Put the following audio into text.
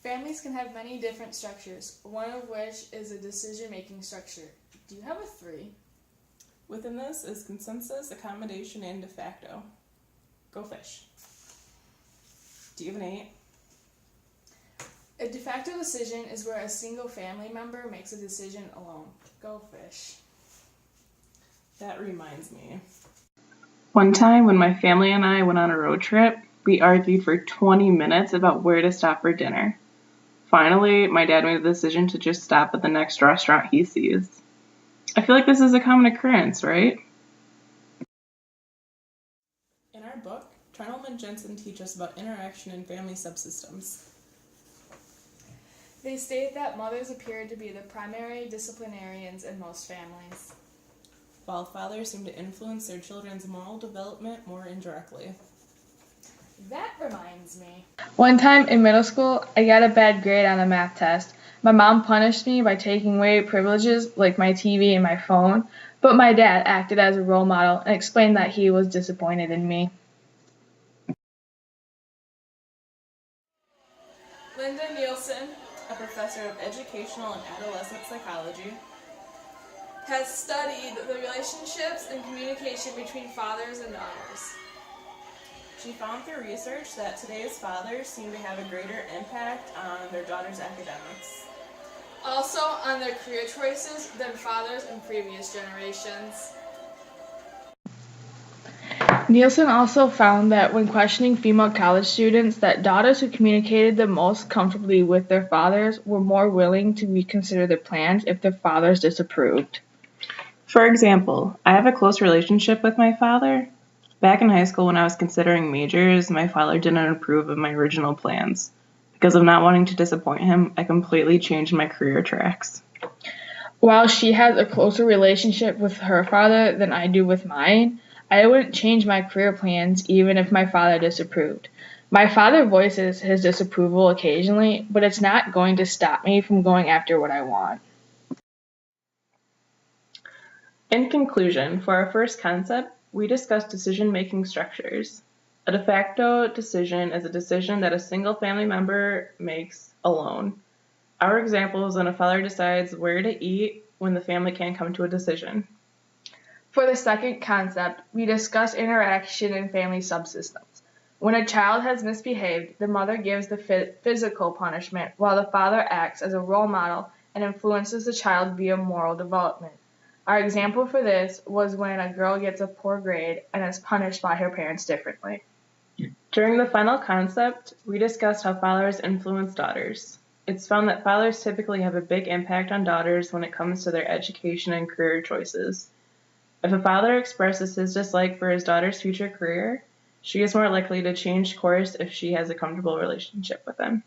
Families can have many different structures, one of which is a decision-making structure. Do you have a 3? Within this is consensus, accommodation, and de facto. Go fish. Do you have an 8? A de facto decision is where a single family member makes a decision alone. Go fish. That reminds me. One time when my family and I went on a road trip, we argued for 20 minutes about where to stop for dinner. Finally, my dad made the decision to just stop at the next restaurant he sees. I feel like this is a common occurrence, right? In our book, Trenholm and Jensen teach us about interaction in family subsystems. They state that mothers appear to be the primary disciplinarians in most families, while fathers seem to influence their children's moral development more indirectly. That reminds me. One time in middle school, I got a bad grade on a math test. My mom punished me by taking away privileges like my TV and my phone, but my dad acted as a role model and explained that he was disappointed in me. Linda Nielsen A professor of educational and adolescent psychology has studied the relationships and communication between fathers and daughters. She found through research that today's fathers seem to have a greater impact on their daughters' academics. Also on their career choices than fathers in previous generations. Nielsen also found that when questioning female college students, that daughters who communicated the most comfortably with their fathers were more willing to reconsider their plans if their fathers disapproved. For example, I have a close relationship with my father. Back in high school when I was considering majors, my father didn't approve of my original plans. Because of not wanting to disappoint him, I completely changed my career tracks. While she has a closer relationship with her father than I do with mine, I wouldn't change my career plans even if my father disapproved. My father voices his disapproval occasionally, but it's not going to stop me from going after what I want. In conclusion, for our first concept, we discussed decision-making structures. A de facto decision is a decision that a single family member makes alone. Our example is when a father decides where to eat when the family can't come to a decision. For the second concept, we discuss interaction in family subsystems. When a child has misbehaved, the mother gives the physical punishment, while the father acts as a role model and influences the child via moral development. Our example for this was when a girl gets a poor grade and is punished by her parents differently. During the final concept, we discussed how fathers influence daughters. It's found that fathers typically have a big impact on daughters when it comes to their education and career choices. If a father expresses his dislike for his daughter's future career, she is more likely to change course if she has a comfortable relationship with him.